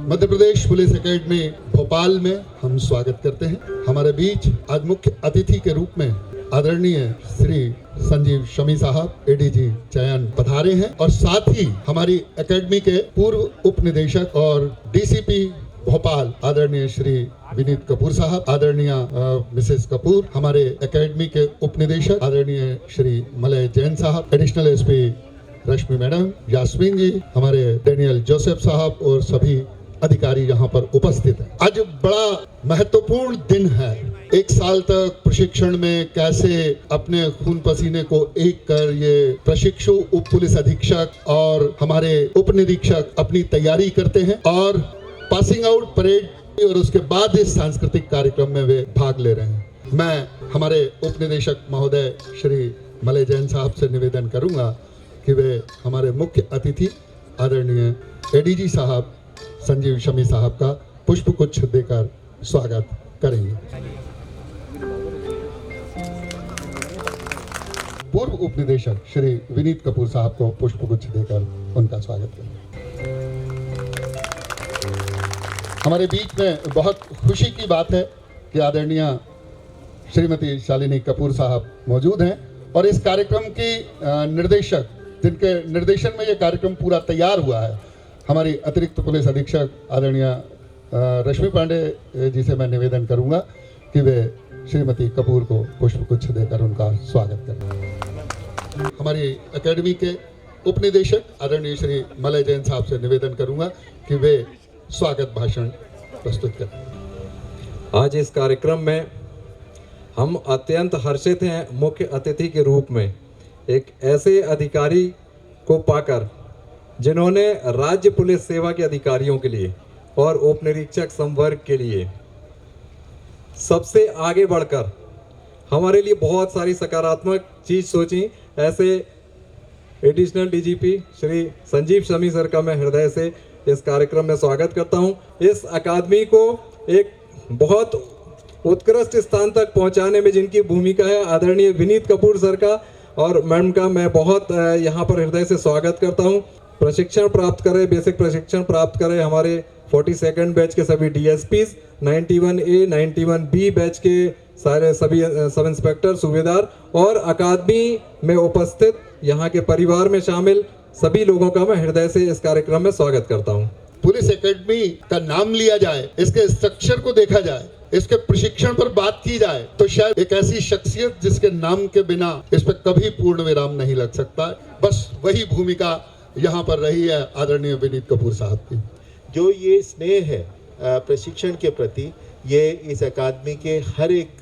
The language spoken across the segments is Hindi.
मध्य प्रदेश पुलिस एकेडमी भोपाल में हम स्वागत करते हैं। हमारे बीच आज मुख्य अतिथि के रूप में आदरणीय श्री संजीव शमी साहब एडीजी चयन पधारे हैं और साथ ही हमारी एकेडमी के पूर्व उप निदेशक और डीसीपी भोपाल आदरणीय श्री विनीत कपूर साहब, आदरणीय मिसेस कपूर, हमारे एकेडमी के उप निदेशक आदरणीय श्री मलय जैन साहब, एडिशनल एसपी रश्मि मैडम, यास्मीन जी, हमारे डेनियल जोसेफ साहब और सभी अधिकारी यहाँ पर उपस्थित हैं। आज बड़ा महत्वपूर्ण दिन है। एक साल तक प्रशिक्षण में कैसे अपने खून पसीने को एक कर ये प्रशिक्षु उप पुलिस अधीक्षक और हमारे उप निरीक्षक अपनी तैयारी करते हैं और पासिंग आउट परेड और उसके बाद इस सांस्कृतिक कार्यक्रम में वे भाग ले रहे हैं। मैं हमारे उप निदेशक महोदय श्री मलय जैन साहब से निवेदन करूंगा कि वे हमारे मुख्य अतिथि आदरणीय एडीजी साहब संजीव शमी साहब का पुष्प गुच्छ देकर स्वागत करेंगे। पूर्व उप निदेशक श्री विनीत कपूर साहब को पुष्प गुच्छ देकर उनका स्वागत करेंगे। हमारे बीच में बहुत खुशी की बात है कि आदरणीय श्रीमती शालिनी कपूर साहब मौजूद हैं और इस कार्यक्रम की निर्देशक, जिनके निर्देशन में ये कार्यक्रम पूरा तैयार हुआ है, हमारी अतिरिक्त पुलिस अधीक्षक आदरणीय रश्मि पांडे जी से मैं निवेदन करूंगा कि वे श्रीमती कपूर को पुष्प गुच्छ देकर उनका स्वागत करें। हमारी एकेडमी के उप निदेशक आदरणीय श्री मलय जैन साहब से निवेदन करूंगा कि वे स्वागत भाषण प्रस्तुत करें। आज इस कार्यक्रम में हम अत्यंत हर्षित हैं मुख्य अतिथि के रूप में एक ऐसे अधिकारी को पाकर जिन्होंने राज्य पुलिस सेवा के अधिकारियों के लिए और उप निरीक्षक संवर्ग के लिए सबसे आगे बढ़कर हमारे लिए बहुत सारी सकारात्मक चीज सोची। ऐसे additional DGP Shri Sanjeev Shami sir का मैं हृदय से इस कार्यक्रम में स्वागत करता हूं। इस अकादमी को एक बहुत उत्कृष्ट स्थान तक पहुंचाने में जिनकी भूमिका है आदरणीय विनीत कपूर सर का और मैडम का मैं बहुत यहाँ पर हृदय से स्वागत करता हूँ। प्रशिक्षण प्राप्त करें, बेसिक प्रशिक्षण प्राप्त करें हमारे 42nd बैच के सभी डीएसपीज, 91A 91B बैच के सारे सभी सब इंस्पेक्टर, सूबेदार और अकादमी में उपस्थित यहाँ के परिवार में शामिल सभी लोगों का मैं हृदय से इस कार्यक्रम में स्वागत करता हूँ। पुलिस एकेडमी का नाम लिया जाए, इसके स्ट्रक्चर को देखा जाए, इसके प्रशिक्षण पर बात की जाए तो शायद एक ऐसी शख्सियत जिसके नाम के बिना इस पर कभी पूर्ण विराम नहीं लग सकता। बस वही भूमिका यहाँ पर रही है आदरणीय विनीत कपूर साहब की। जो ये स्नेह है प्रशिक्षण के प्रति, ये इस अकादमी के हर एक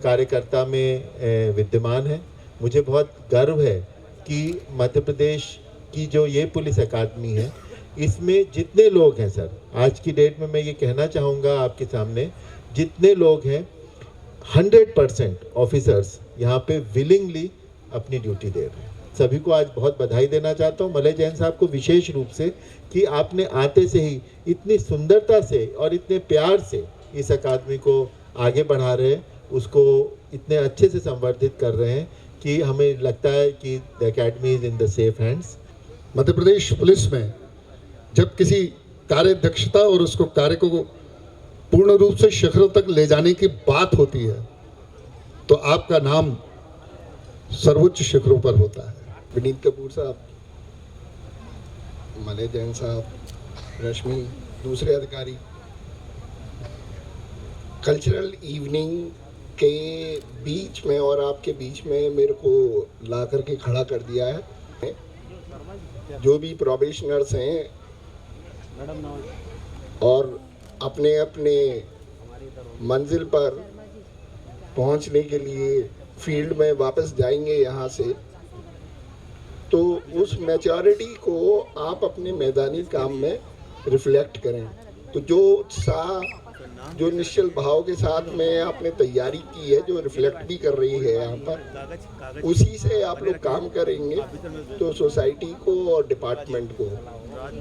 कार्यकर्ता में विद्यमान है। मुझे बहुत गर्व है कि मध्य प्रदेश की जो ये पुलिस अकादमी है, इसमें जितने लोग हैं सर, आज की डेट में मैं ये कहना चाहूँगा आपके सामने, जितने लोग हैं 100% ऑफिसर्स यहाँ पे विलिंगली अपनी ड्यूटी दे रहे हैं। सभी को आज बहुत बधाई देना चाहता हूँ, मलय जैन साहब को विशेष रूप से कि आपने आते से ही इतनी सुंदरता से और इतने प्यार से इस अकादमी को आगे बढ़ा रहे हैं, उसको इतने अच्छे से संवर्धित कर रहे हैं कि हमें लगता है कि the academy is in the safe hands. Madhya Pradesh police में जब किसी कार्य दक्षता और उसको कार्य को पूर्ण रूप से शिखरों तक ले जाने की बात होती है तो आपका नाम सर्वोच्च शिखरों पर होता है। विनीत कपूर साहब, मलय जैन साहब, रश्मि, दूसरे अधिकारी, कल्चरल इवनिंग के बीच में और आपके बीच में मेरे को ला करके खड़ा कर दिया है। जो भी प्रोबेशनर्स हैं और अपने अपने मंजिल पर पहुंचने के लिए फील्ड में वापस जाएंगे यहाँ से, तो उस मैच्योरिटी को आप अपने मैदानी काम में रिफ्लेक्ट करें। तो जो उत्साह, जो निश्चल भाव के साथ में आपने तैयारी की है, जो रिफ्लेक्ट भी कर रही है यहाँ पर, उसी से आप लोग काम करेंगे तो सोसाइटी को और डिपार्टमेंट को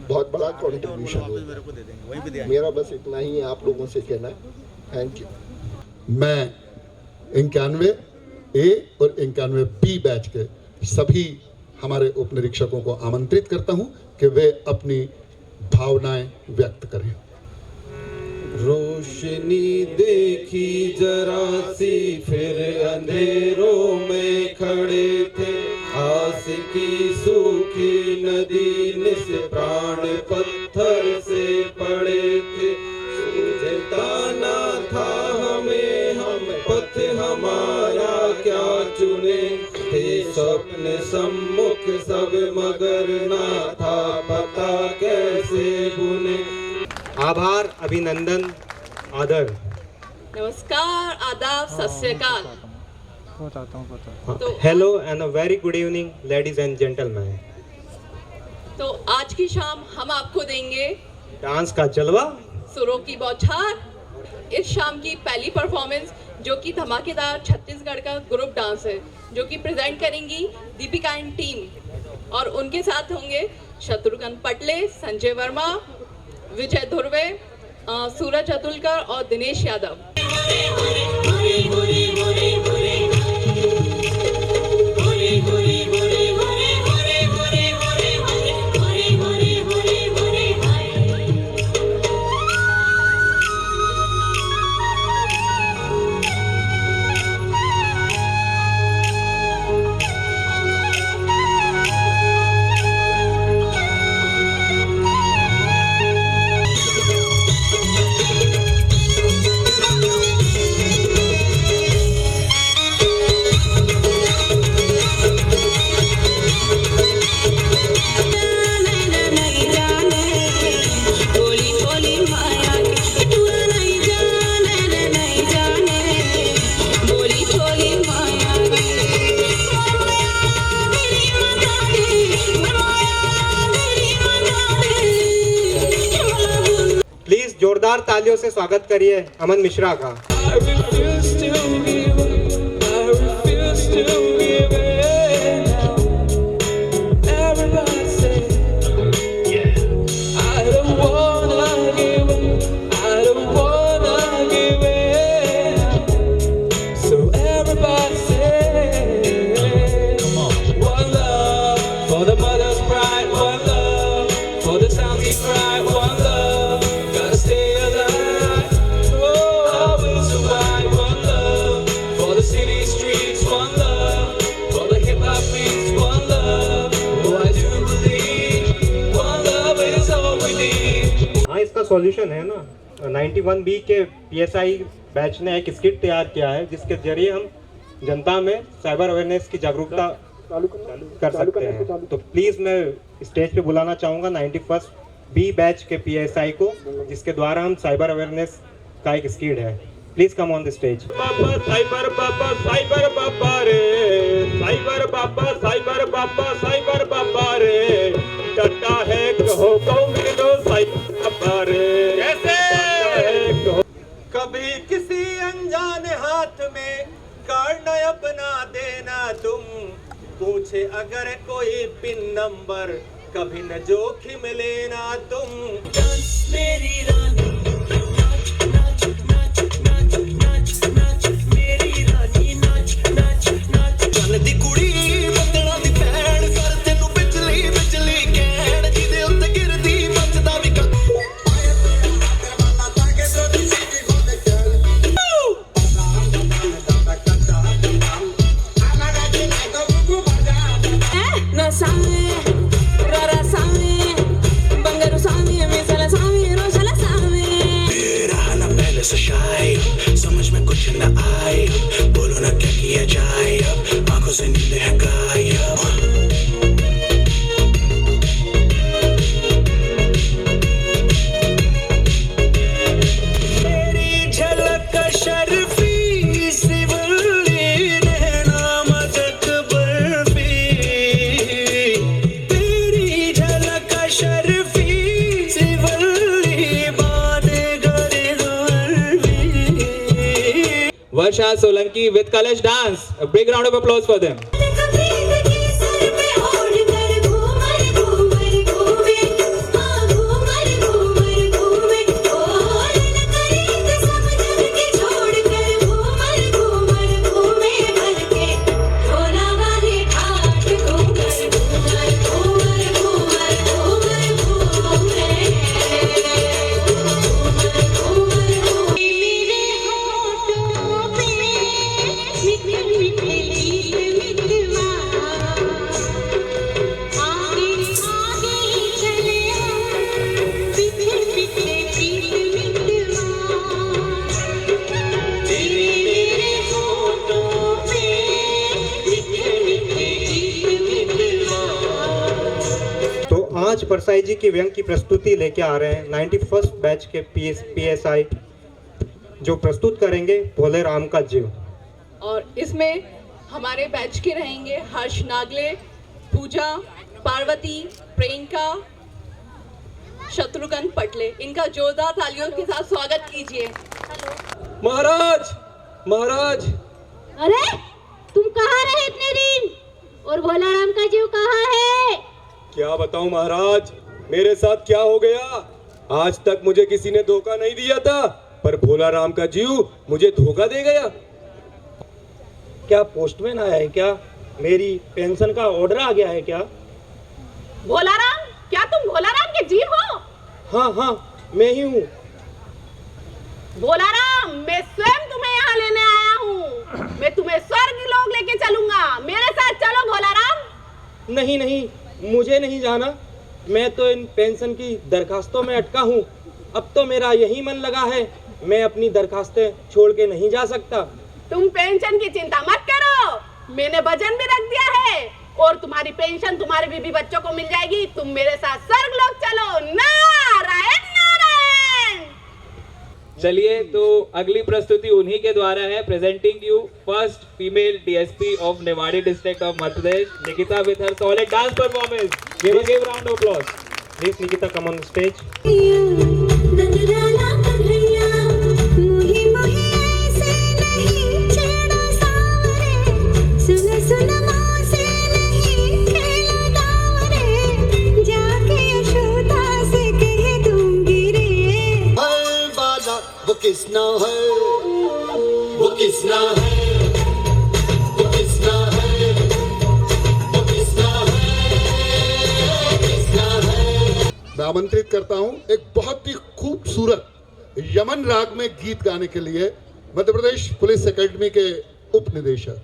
बहुत बड़ा कंट्रीब्यूशन होगा। मेरा बस इतना ही आप लोगों से कहना है। Thank you. मैं 91A और 91B बैच के सभी हमारे उप निरीक्षकों को आमंत्रित करता हूं कि वे अपनी भावनाएं व्यक्त करें। रोशनी देखी जरा सी, फिर अंधेरों में खड़े थे। आस की सूखी नदी निस प्राण पत्थर से पड़े थे। सूझता ना था हमें हम पथ हमारा क्या चुने। थे स्वप्न सम्मुख सब मगर ना था पता कैसे बुने। आभार, अभिनंदन, आदर। नमस्कार, आदाब, सत श्री अकाल। तो hello and a very good evening ladies and gentleman. तो आज की शाम हम आपको देंगे डांस का जलवा, सुरों की बौछार। इस शाम की पहली परफॉर्मेंस जो कि धमाकेदार छत्तीसगढ़ का ग्रुप डांस है, जो कि प्रेजेंट करेंगी दीपिका एंड टीम। और उनके साथ होंगे शत्रुघ्न पटले, संजय वर्मा, विजय धुर्वे, सूरज अतुलकर और दिनेश यादव। जोरदार तालियों से स्वागत करिए अमन मिश्रा का। सॉल्यूशन है ना, 91B के PSI बैच ने एक स्किट तैयार किया है जिसके जरिए हम जनता में साइबर अवेयरनेस की जागरूकता कर सकते हैं। तो प्लीज मैं स्टेज पे बुलाना चाहूँगा 91B बैच के PSI को, जिसके द्वारा हम साइबर अवेयरनेस का एक स्किट है। Please come on the stage. बाबा साइबर बाबा साइबर बाबा रे, साइबर बाबा साइबर बाबा साइबर बाबा रे, डटा है कहो मेरे दो साइबर बाबा रे। कैसे कभी किसी अनजान हाथ में कार्ड अपना देना तुम, पूछे अगर कोई पिन नंबर कभी न जोखिम लेना तुम। मेरी रानी दी कुड़ी बंदना दी भैन सर तेनू बिजली बिजली कहण जिदे उत्ते गिरदी बचदा भी समझ में कुछ न आए, बोलो ना क्या किया जाए, अब आंखों से नींद है गायब। तेरी झलक शर्फी सिवली रहना मदक बर्फी, तेरी झलक शर्फी सिवली बादे गरे Varsha Solanki with Kalash Dance. A big round of applause for them. Manoj Parsai जी की व्यंग की प्रस्तुति लेके आ रहे हैं 91st बैच के PSI जो प्रस्तुत करेंगे भोले राम का जीव। और इसमें हमारे बैच के रहेंगे हर्ष नागले, पूजा, पार्वती, प्रियंका, शत्रुघ्न पटले। इनका जोरदार तालियों के साथ स्वागत कीजिए। महाराज महाराज, अरे तुम कहाँ रहे इतने दिन? और भोला राम का जीव कहाँ है? क्या बताऊं महाराज, मेरे साथ क्या हो गया। आज तक मुझे किसी ने धोखा नहीं दिया था, पर भोला राम का जीव मुझे धोखा दे गया। क्या पोस्टमैन आया है क्या? मेरी पेंशन का ऑर्डर आ गया है क्या? भोला राम, क्या तुम भोला राम के जीव हो? हाँ, मैं ही हूँ। भोला राम, मैं स्वयं तुम्हें यहाँ लेने आया हूँ। मैं तुम्हें स्वर्ग लोक लेके चलूंगा। मेरे साथ चलो भोला राम। नहीं, मुझे नहीं जाना। मैं तो इन पेंशन की दरखास्तों में अटका हूँ। अब तो मेरा यही मन लगा है, मैं अपनी दरखास्तें छोड़ के नहीं जा सकता। तुम पेंशन की चिंता मत करो, मैंने वजन भी रख दिया है और तुम्हारी पेंशन तुम्हारे बीबी बच्चों को मिल जाएगी। तुम मेरे साथ स्वर्ग लोक चलो। नारायण नारायण। चलिए, तो अगली प्रस्तुति उन्हीं के द्वारा है। Presenting you first female DSP of Niwari district of Madhya Pradesh, Nikita with her solid dance performance. Give a round of applause. Please Nikita, come on stage. Kisna है वो, किसना है वो, किसना है वो, किसना है, किसना है। मैं आमंत्रित करता हूं एक बहुत ही खूबसूरत यमन राग में गीत गाने के लिए मध्य प्रदेश पुलिस एकेडमी के उप निदेशक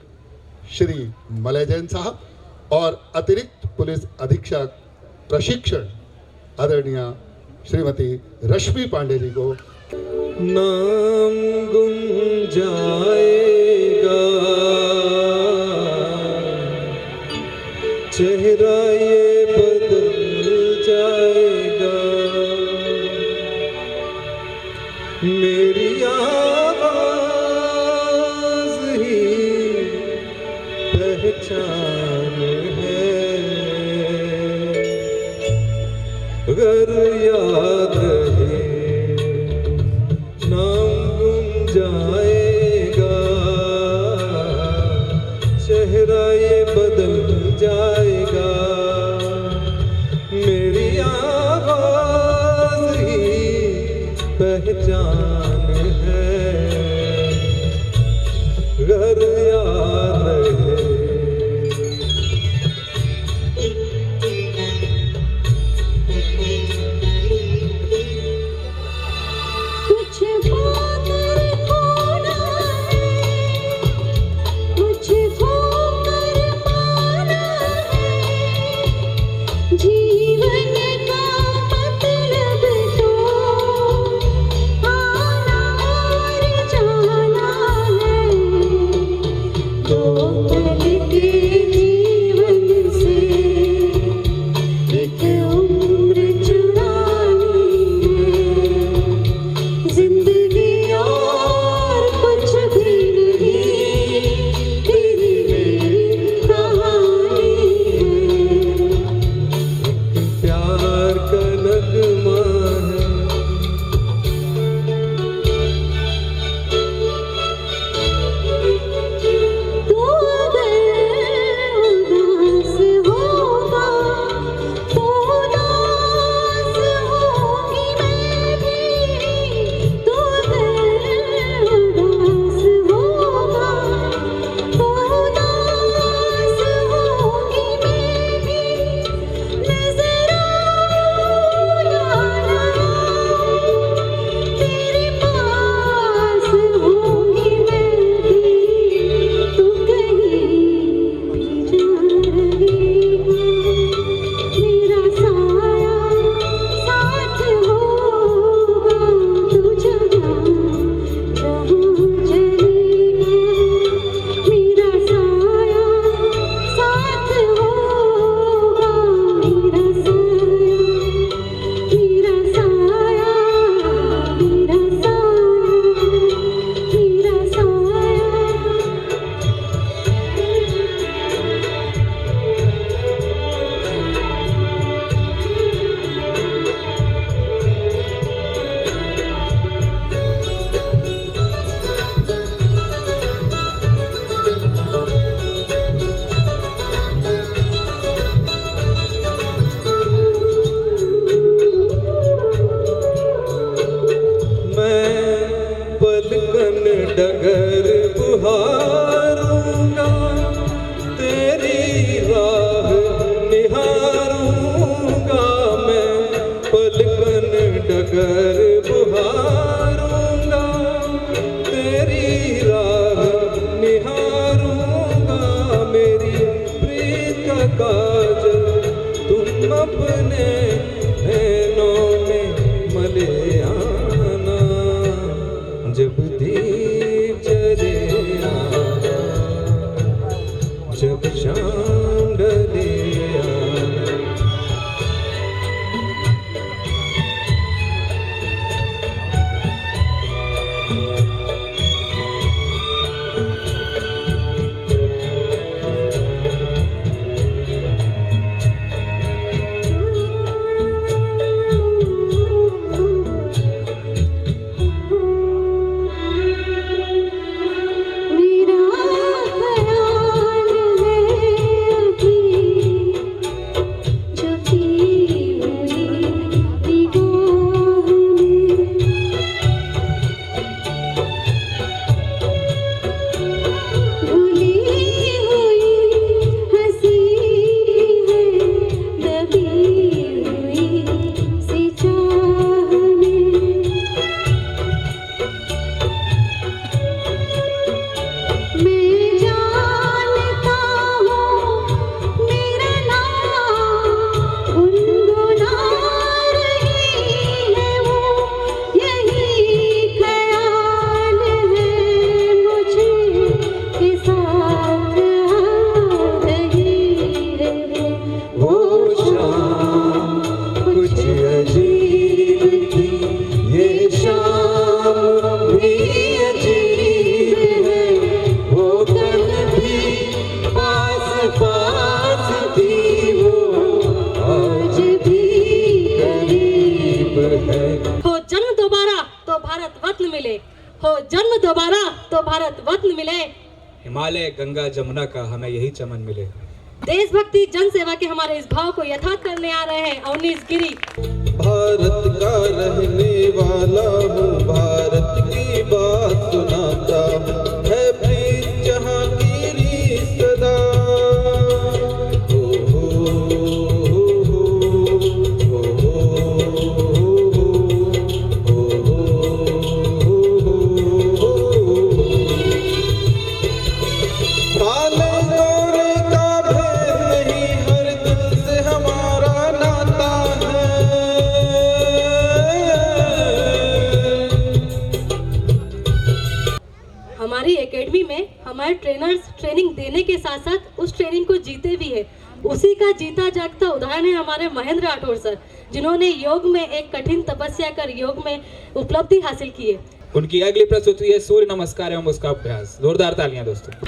श्री मलय जैन साहब और अतिरिक्त पुलिस अधीक्षक प्रशिक्षण आदरणीय श्रीमती रश्मि पांडे जी को। नाम गुम जाएगा, चेहरा ये बदल जाएगा, मेरी आवाज ही पहचान है, अगर याद रहे नाम गुम जाएगा, चेहरा ये बदल जाएगा, मेरी आवाज ही पहचान है, अगर याद रहे कर बुहारूंगा, तेरी राह निहारूंगा, मेरी प्रीत का काजल तुम अपने नैनों में मले आना, जब दीप जले आना, जब शाम ढले आना। हो जन्म दोबारा तो भारत रत्न मिले, हिमालय गंगा जमुना का हमें यही चमन मिले। देशभक्ति जन सेवा के हमारे इस भाव को यथार्थ करने आ रहे हैं अवनीश गिरी। भारत का रहने वाला हूँ, भारत की बात सुनाता हूँ, है प्रीत जहाँ की सदा। हमारी एकेडमी में हमारे ट्रेनर्स ट्रेनिंग देने के साथ साथ उस ट्रेनिंग को जीते भी है। उसी का जीता जागता उदाहरण है हमारे महेंद्र राठौर सर, जिन्होंने योग में एक कठिन तपस्या कर योग में उपलब्धि हासिल की है। उनकी अगली प्रस्तुति है सूर्य नमस्कार एवं उसका अभ्यास। जोरदार तालियां दोस्तों।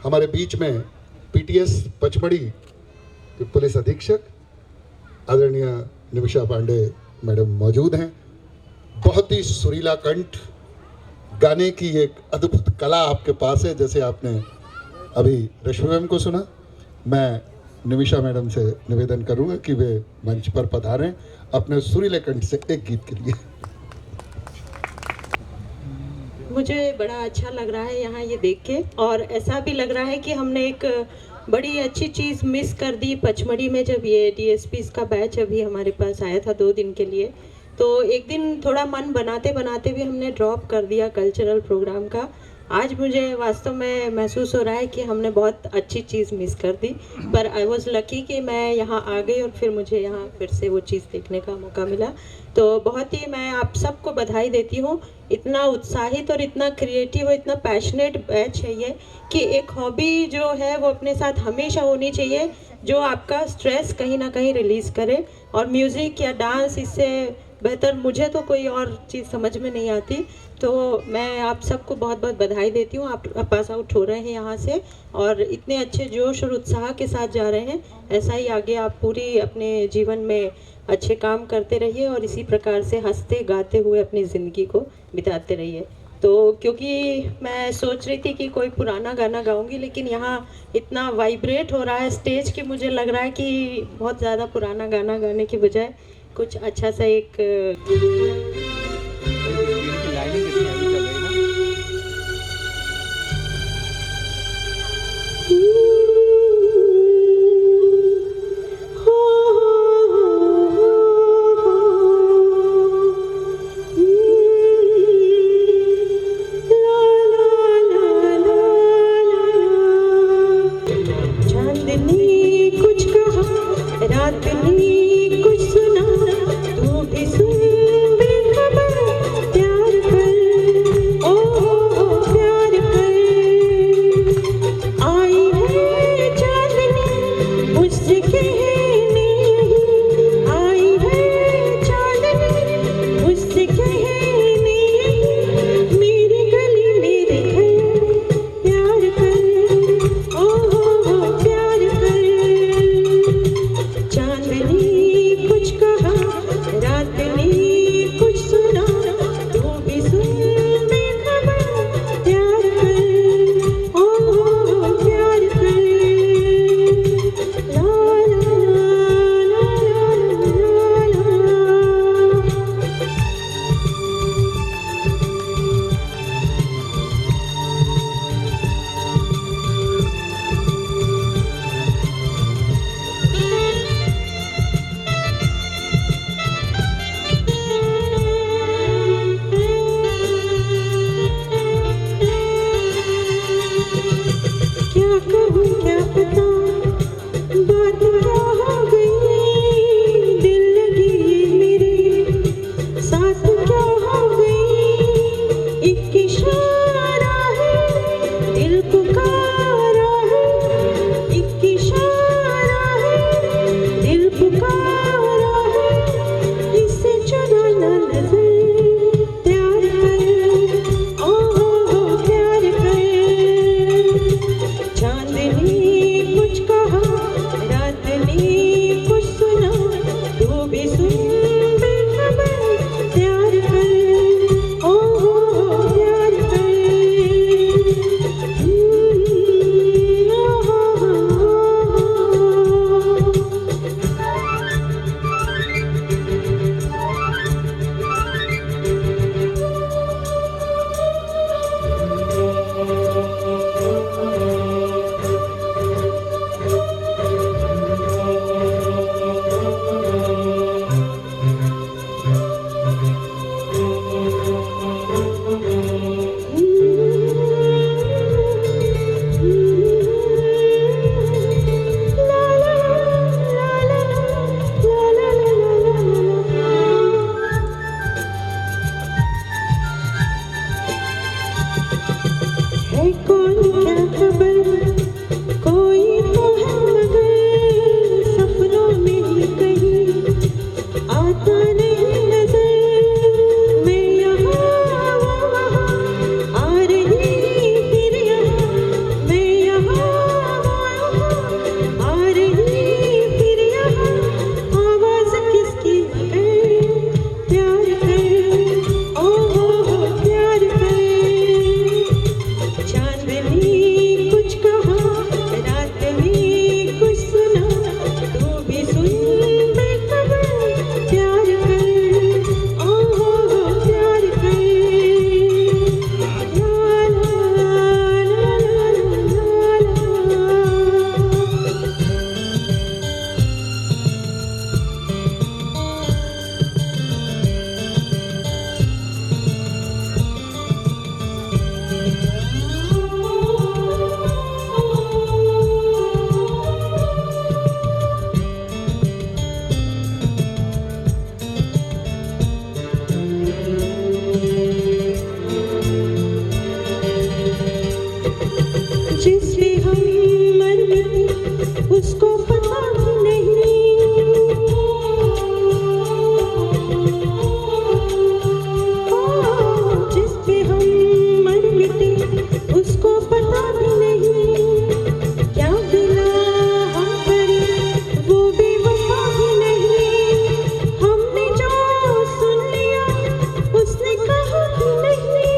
हमारे बीच में पीटीएस पचमढ़ी के पुलिस अधीक्षक आदरणीय निमिषा पांडे मैडम मौजूद हैं। बहुत ही सुरीला कंठ, गाने की एक अद्भुत कला आपके पास है। जैसे आपने अभी रश्मि मैम को सुना, मैं निमिषा मैडम से निवेदन करूंगा कि वे मंच पर पधारें अपने सुरीले कंठ से एक गीत के लिए। मुझे बड़ा अच्छा लग रहा है यहाँ ये देख के, और ऐसा भी लग रहा है कि हमने एक बड़ी अच्छी चीज़ मिस कर दी पचमढ़ी में। जब ये डीएसपी का बैच अभी हमारे पास आया था 2 दिन के लिए, तो एक दिन थोड़ा मन बनाते बनाते भी हमने ड्रॉप कर दिया कल्चरल प्रोग्राम का। आज मुझे वास्तव में महसूस हो रहा है कि हमने बहुत अच्छी चीज़ मिस कर दी, पर आई वॉज लकी कि मैं यहाँ आ गई और फिर मुझे यहाँ फिर से वो चीज़ देखने का मौका मिला। तो बहुत ही मैं आप सबको बधाई देती हूँ। इतना उत्साहित और इतना क्रिएटिव और इतना पैशनेट बैच है ये कि एक हॉबी जो है वो अपने साथ हमेशा होनी चाहिए जो आपका स्ट्रेस कहीं ना कहीं रिलीज़ करे, और म्यूज़िक या डांस इससे बेहतर मुझे तो कोई और चीज़ समझ में नहीं आती। तो मैं आप सबको बहुत बहुत बधाई देती हूँ। आप पास आउट हो रहे हैं यहाँ से और इतने अच्छे जोश और उत्साह के साथ जा रहे हैं। ऐसा ही आगे आप पूरी अपने जीवन में अच्छे काम करते रहिए और इसी प्रकार से हंसते गाते हुए अपनी ज़िंदगी को बिताते रहिए। तो क्योंकि मैं सोच रही थी कि कोई पुराना गाना गाऊंगी, लेकिन यहाँ इतना वाइब्रेट हो रहा है स्टेज कि मुझे लग रहा है कि बहुत ज़्यादा पुराना गाना गाने के बजाय कुछ अच्छा सा एक रात ने कुछ सुना, तू भी सुन बेखबर। उसको पता भी नहीं। जिस पे हम मर मिटे उसको पता भी नहीं। क्या गिला हम करें वो बेवफा भी नहीं। हमने जो सुन लिया उसने कहा भी नहीं।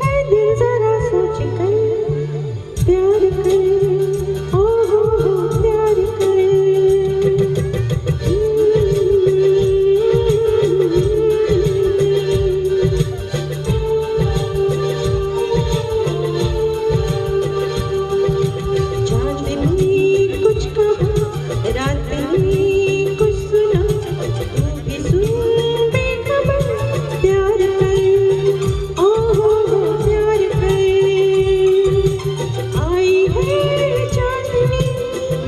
ऐ दिल जरा सोच कर प्यार कर, ओ हो प्यार कर। चांद ने कुछ कहा, रात ने कुछ सुना, तू भी सुन बेखबर प्यार कर, ओ हो प्यार कर। आई है चांदनी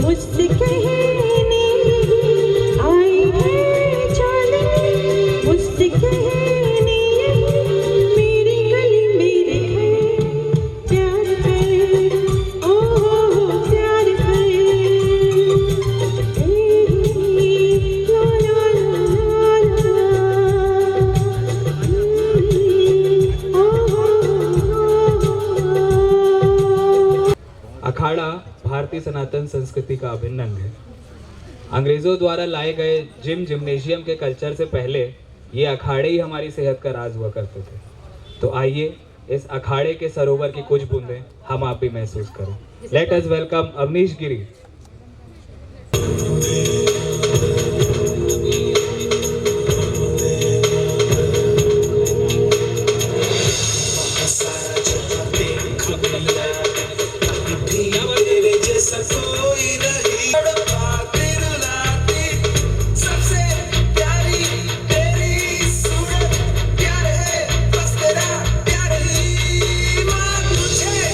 मुझसे कहने, आई है चांदनी मुझसे कहने, मेरी गली मेरे घर प्यार कर, ओ हो प्यार कर। ला ला ला ला। अखाड़ा भारतीय सनातन संस्कृति का अभिन्न अंग है। अंग्रेजों द्वारा लाए गए जिम्नेशियम के कल्चर से पहले ये अखाड़े ही हमारी सेहत का राज हुआ करते थे। तो आइए इस अखाड़े के सरोवर की कुछ बूंदें हम आप भी महसूस करें। लेट अस वेलकम अवनीश गिरी।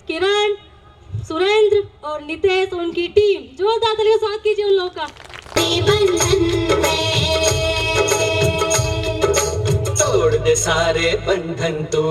किरण, सुरेंद्र और नितेश और उनकी टीम, जोरदार तालियों से स्वागत कीजिए उन लोगों का। तोड़ दे सारे बंधन तू,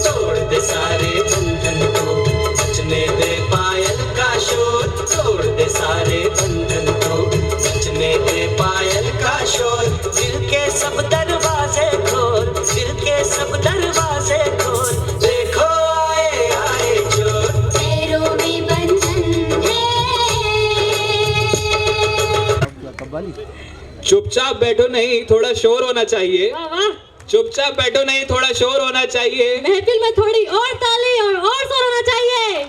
तोड़ दे सारे बंधन तू, बचने दे पायल का शोर। तोड़ दे सारे बंधन तू, बचने दे पायल का शोर। दिल के सब दरवाजे खोल, दिल के सब दरवाजे खोल। देखो आए आए चोर, पैरों में बंधन है। चुपचाप बैठो नहीं, थोड़ा शोर होना चाहिए। वाह वाह, चुपचाप बैठो नहीं, थोड़ा शोर होना चाहिए। महफिल में थोड़ी और ताली और शोर होना चाहिए।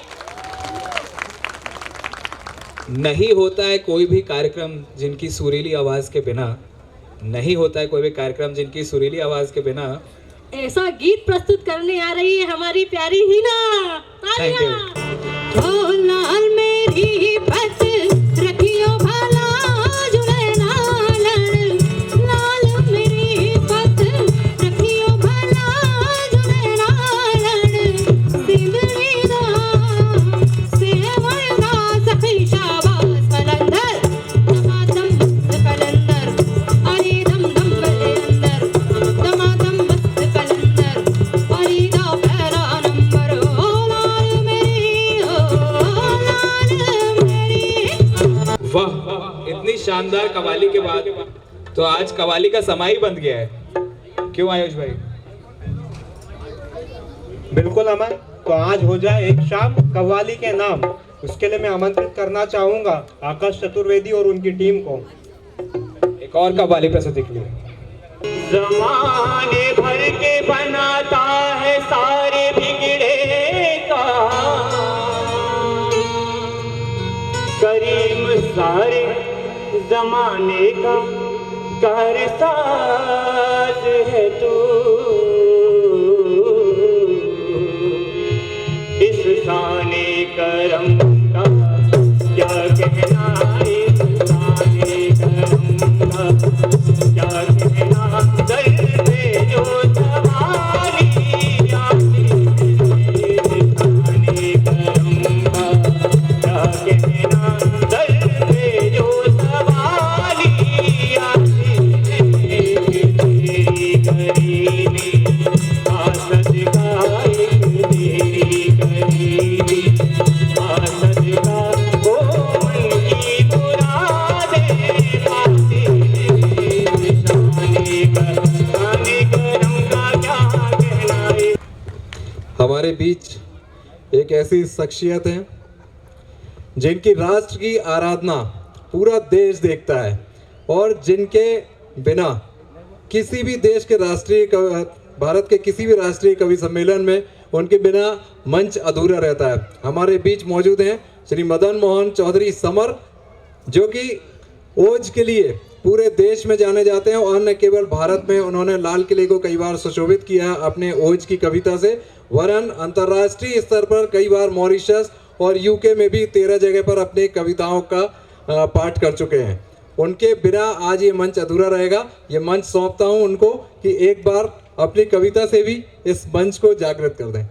नहीं होता है कोई भी कार्यक्रम जिनकी सुरीली आवाज के बिना, नहीं होता है कोई भी कार्यक्रम जिनकी सुरीली आवाज के बिना। ऐसा गीत प्रस्तुत करने आ रही है हमारी प्यारी हिना। Thank you. ओ लाल मेरी पत रखियो भला जुड़े लालन, लाल मेरी पत रखियो भला जुड़े लालन। सिमरीदा सेवरदा सखी शाबाश कलंदर, दमादम मस्त कलंदर, अरे दम दम गले अंदर, दमादम मस्त कलंदर, अरे दा पहला नंबर। ओ लाल मेरी, ओ लाल मेरी। वाह, इतनी शानदार कवाली के बाद तो आज कवाली का समय ही बंद गया है। क्यों आयुष भाई? बिल्कुल अमन, तो आज हो जाए एक शाम कव्वाली के नाम। उसके लिए मैं आमंत्रित करना चाहूंगा आकाश चतुर्वेदी और उनकी टीम को एक और कवाली प्रस्तुति के लिए। जमाने भर के बनाता है सारे बिगड़े का करीम, सारे जमाने का कारसाज है तू। इस शाने करम का क्या कहना, इस शाने करम का क्या कहना। दर पे जो सवारी आती है, इस शाने करम का क्या कहना। दर पे जो सवारी आती है, तेरी गरीबी हमारे बीच एक ऐसी शख्सियत है जिनकी राष्ट्र की आराधना पूरा देश देखता है और जिनके बिना किसी भी देश के भारत के किसी भी राष्ट्रीय कवि सम्मेलन में उनके बिना मंच अधूरा रहता है। हमारे बीच मौजूद हैं श्री मदन मोहन चौधरी समर, जो कि ओज के लिए पूरे देश में जाने जाते हैं और न केवल भारत में उन्होंने लाल किले को कई बार सुशोभित किया अपने ओज की कविता से, वरन अंतर्राष्ट्रीय स्तर पर कई बार मॉरिशस और यूके में भी 13 जगह पर अपनी कविताओं का पाठ कर चुके हैं। उनके बिना आज ये मंच अधूरा रहेगा। ये मंच सौंपता हूं उनको कि एक बार अपनी कविता से भी इस मंच को जागृत कर दें।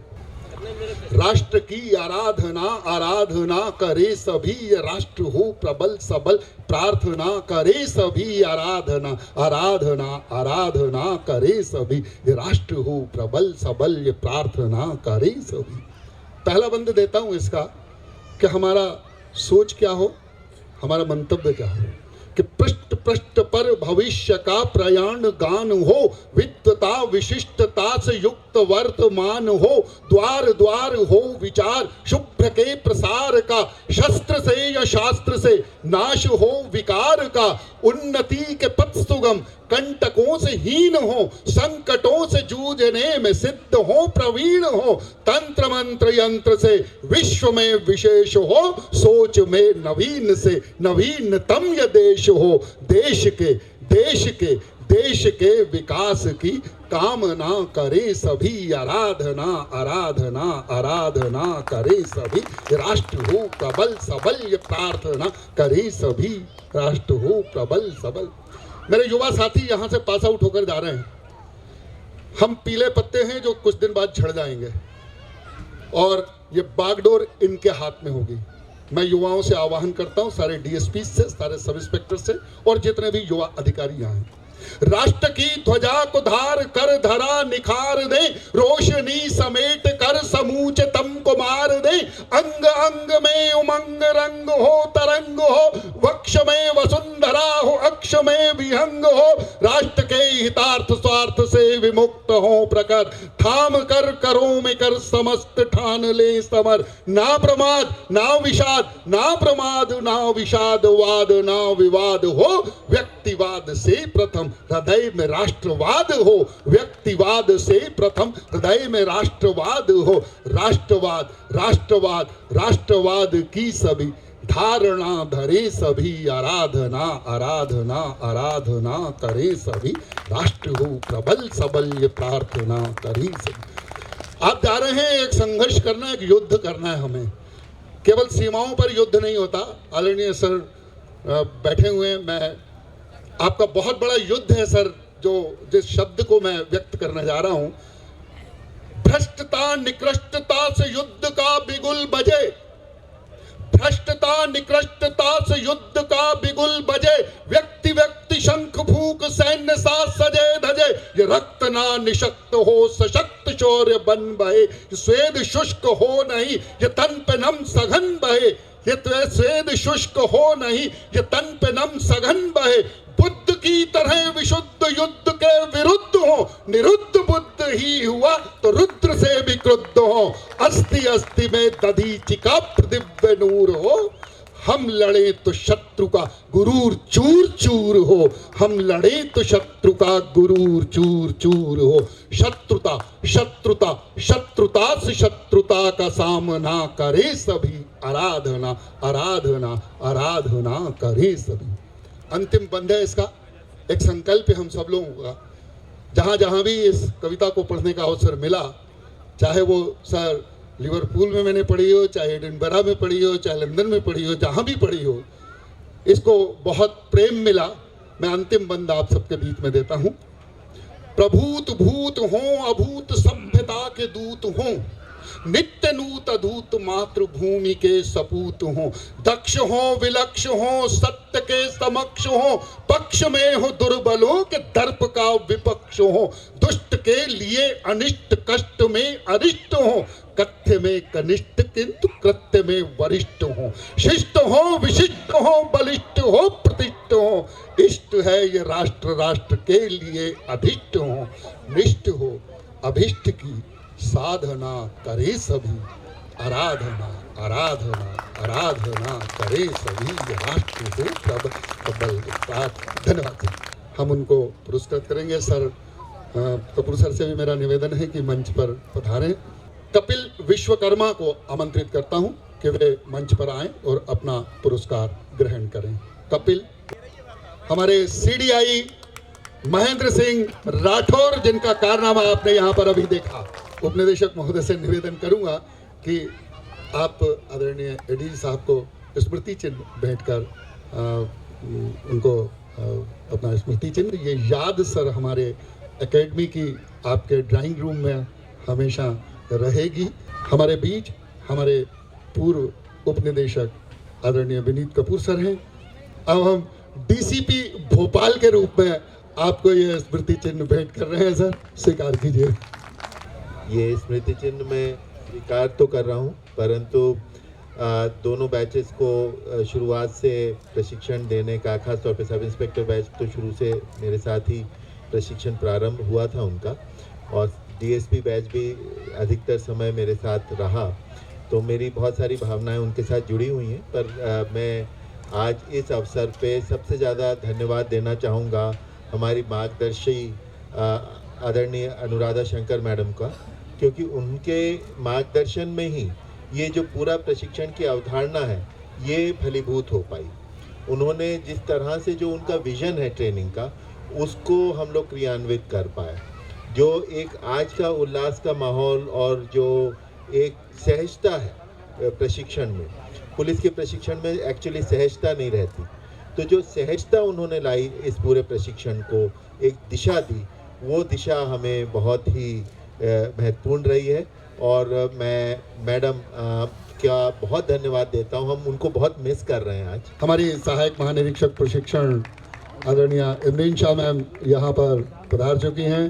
राष्ट्र की आराधना आराधना करे सभी, ये राष्ट्र हो प्रबल सबल प्रार्थना करे सभी, आराधना आराधना आराधना करे सभी, ये राष्ट्र हो प्रबल सबल ये प्रार्थना करे सभी। पहला बंद देता हूं इसका कि हमारा सोच क्या हो, हमारा मंतव्य क्या हो, कि पृष्ठ पृष्ठ पर भविष्य का प्रयाण गान हो, विद्वता विशिष्टता से युक्त वर्तमान हो, द्वार द्वार हो विचार शुभ्र के प्रसार का, शस्त्र से या शास्त्र से नाश हो विकार का, उन्नति के पथ सुगम कंटकों से हीन हो, संकटों से जूझने में सिद्ध हो प्रवीण हो, तंत्र मंत्र यंत्र से विश्व में विशेष हो, सोच में नवीन से नवीनतम यह देश हो, देश के विकास की कामना करे सभी, आराधना आराधना आराधना करे सभी, राष्ट्र हो प्रबल सबल ये प्रार्थना करे सभी, राष्ट्र हो प्रबल सबल। मेरे युवा साथी यहाँ से पास आउट होकर जा रहे हैं। हम पीले पत्ते हैं जो कुछ दिन बाद झड़ जाएंगे और ये बागडोर इनके हाथ में होगी। मैं युवाओं से आह्वान करता हूं, सारे डीएसपी से, सारे सब इंस्पेक्टर से और जितने भी युवा अधिकारी यहाँ हैं, राष्ट्र की ध्वजा को धार कर धरा निखार दे, रोशनी समेट कर समूचे तम को मार दे, अंग अंग में उमंग रंग हो तरंग हो, वक्ष में वसुंधरा हो अक्ष में विहंग हो, राष्ट्र के हितार्थ स्वार्थ से विमुक्त हो प्रकर, थाम कर करों में कर समस्त ठान ले समर, ना प्रमाद ना विषाद ना प्रमाद ना विषाद वाद ना विवाद हो, व्यक्तिवाद से प्रथम हृदय में राष्ट्रवाद हो, व्यक्तिवाद से प्रथम हृदय में राष्ट्रवाद हो, राष्ट्रवाद राष्ट्रवाद राष्ट्रवाद की सभी धारणा धरे सभी, आराधना आराधना आराधना करे सभी, राष्ट्र हो प्रबल सबल ये प्रार्थना करे सभी। आप जा रहे हैं एक संघर्ष करना, एक युद्ध करना है हमें। केवल सीमाओं पर युद्ध नहीं होता। आदरणीय सर बैठे हुए हैं, मैं आपका बहुत बड़ा युद्ध है सर, जो जिस शब्द को मैं व्यक्त करने जा रहा हूं, भ्रष्टता निकृष्टता से युद्ध का बिगुल बजे, भ्रष्टता निकृष्टता से युद्ध का बिगुल बजे, व्यक्ति व्यक्ति शंख फूंक सैन्य सा सजे धजे, ये रक्त ना निशक्त हो सशक्त शौर्य बन बहे, स्वेद शुष्क हो नहीं ये तन पे नम सघन बहे, ये स्वेद शुष्क हो नहीं ये तन पे नम सघन बहे, बुद्ध की तरह विशुद्ध युद्ध के विरुद्ध हो, निरुद्ध बुद्ध ही हुआ तो रुद्र से भी क्रुद्ध हो, अस्थि अस्थि में दधीचि का दिव्य नूर हो, हम लड़े तो शत्रु का गुरूर चूर चूर हो, हम लड़े तो शत्रु का गुरूर चूर चूर हो, शत्रुता शत्रुता शत्रुता से शत्रुता का सामना करे सभी, आराधना आराधना आराधना करे सभी। अंतिम बंद है इसका, एक संकल्प है हम सब लोगों का। जहाँ जहाँ भी इस कविता को पढ़ने का अवसर मिला, चाहे वो सर लिवरपूल में मैंने पढ़ी हो, चाहे एडिनबरा में पढ़ी हो, चाहे लंदन में पढ़ी हो, जहाँ भी पढ़ी हो, इसको बहुत प्रेम मिला। मैं अंतिम बंद आप सबके बीच में देता हूँ। प्रभूत भूत हों अभूत सभ्यता के दूत हों, नित्य नूत अधूत मातृभूमि के सपूत हों, दक्ष हों विलक्ष हों सत्य के समक्ष हों, पक्ष में हो दुर्बलों के दर्प का विपक्ष हो, दुष्ट के लिए अनिष्ट कष्ट में अरिष्ट हो, कथ्य में कनिष्ठ किंतु कृत्य में वरिष्ठ हो, शिष्ट हो विशिष्ट हो बलिष्ठ हो प्रतिष्ठ हो, इष्ट है ये राष्ट्र राष्ट्र के लिए अधिष्ट हो, निष्ठ हो अभिष्ट की साधना करे सभी, आराधना आराधना आराधना करे सभी, राष्ट्र हो प्रबल विस्तार। धन्यवाद। हम उनको पुरस्कृत करेंगे। सर कपूर सर से भी मेरा निवेदन है कि मंच पर पधारें। कपिल विश्वकर्मा को आमंत्रित करता हूं कि वे मंच पर आएं और अपना पुरस्कार ग्रहण करें। कपिल। हमारे सीडीआई महेंद्र सिंह राठौर, जिनका कारनामा आपने यहाँ पर अभी देखा, उपनिदेशक महोदय से निवेदन करूंगा कि आप आदरणीय एडीजी साहब को स्मृति चिन्ह भेंट कर उनको अपना स्मृति चिन्ह, ये याद सर हमारे एकेडमी की आपके ड्राइंग रूम में हमेशा रहेगी। हमारे बीच हमारे पूर्व उपनिदेशक आदरणीय विनीत कपूर सर हैं। अब हम डीसीपी भोपाल के रूप में आपको ये स्मृति चिन्ह भेंट कर रहे हैं। सर स्वीकार कीजिए। ये स्मृति चिन्ह मैं स्वीकार तो कर रहा हूँ, परंतु दोनों बैचेस को शुरुआत से प्रशिक्षण देने का, खासतौर पे सब इंस्पेक्टर बैच तो शुरू से मेरे साथ ही प्रशिक्षण प्रारंभ हुआ था उनका, और डीएसपी बैच भी अधिकतर समय मेरे साथ रहा, तो मेरी बहुत सारी भावनाएं उनके साथ जुड़ी हुई हैं। पर मैं आज इस अवसर पे सबसे ज़्यादा धन्यवाद देना चाहूँगा हमारी मार्गदर्शी आदरणीय अनुराधा शंकर मैडम का, क्योंकि उनके मार्गदर्शन में ही ये जो पूरा प्रशिक्षण की अवधारणा है ये फलीभूत हो पाई। उन्होंने जिस तरह से जो उनका विजन है ट्रेनिंग का, उसको हम लोग क्रियान्वित कर पाए। जो एक आज का उल्लास का माहौल और जो एक सहजता है प्रशिक्षण में, पुलिस के प्रशिक्षण में एक्चुअली सहजता नहीं रहती, तो जो सहजता उन्होंने लाई इस पूरे प्रशिक्षण को एक दिशा दी, वो दिशा हमें बहुत ही महत्वपूर्ण रही है। और मैं मैडम का बहुत धन्यवाद देता हूँ। हम उनको बहुत मिस कर रहे हैं आज। हमारी सहायक महानिरीक्षक प्रशिक्षण आदरणीय इमरीन शाह मैम यहाँ पर पधार चुकी हैं।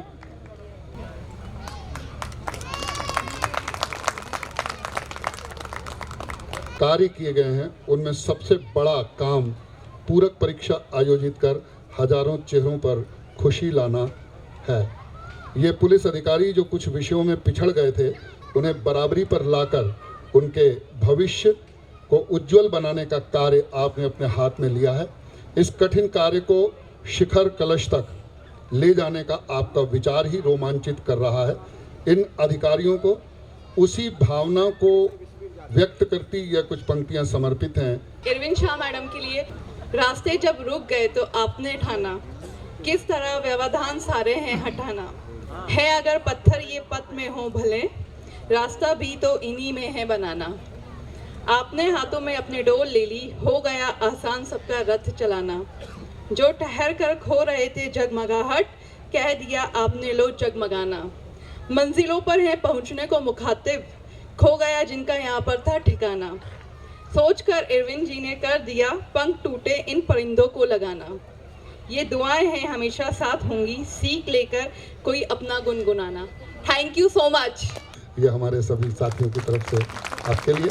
कार्य किए गए हैं उनमें सबसे बड़ा काम पूरक परीक्षा आयोजित कर हजारों चेहरों पर खुशी लाना है। ये पुलिस अधिकारी जो कुछ विषयों में पिछड़ गए थे, उन्हें बराबरी पर लाकर उनके भविष्य को उज्जवल बनाने का कार्य आपने अपने हाथ में लिया है। इस कठिन कार्य को शिखर कलश तक ले जाने का आपका विचार ही रोमांचित कर रहा है। इन अधिकारियों को उसी भावना को व्यक्त करती यह कुछ पंक्तियां समर्पित हैं। इरविन शाह मैडम के लिए। रास्ते जब रुक गए तो आपने ठाना, किस तरह व्यवधान सारे हैं हटाना। है अगर पत्थर ये पथ में हो भले, रास्ता भी तो इन्हीं में है बनाना। आपने हाथों में अपने डोल ले ली, हो गया आसान सबका रथ चलाना। जो ठहर कर खो रहे थे जगमगाहट, कह दिया आपने लो जगमगाना। मंजिलों पर है पहुंचने को मुखातिब, खो गया जिनका यहाँ पर था ठिकाना। सोचकर इरविन जी ने कर दिया पंख टूटे इन परिंदों को लगाना। ये दुआएं हैं हमेशा साथ होंगी, सीख लेकर कोई अपना गुनगुनाना। Thank you so much. ये हमारे सभी साथियों की तरफ से आपके लिए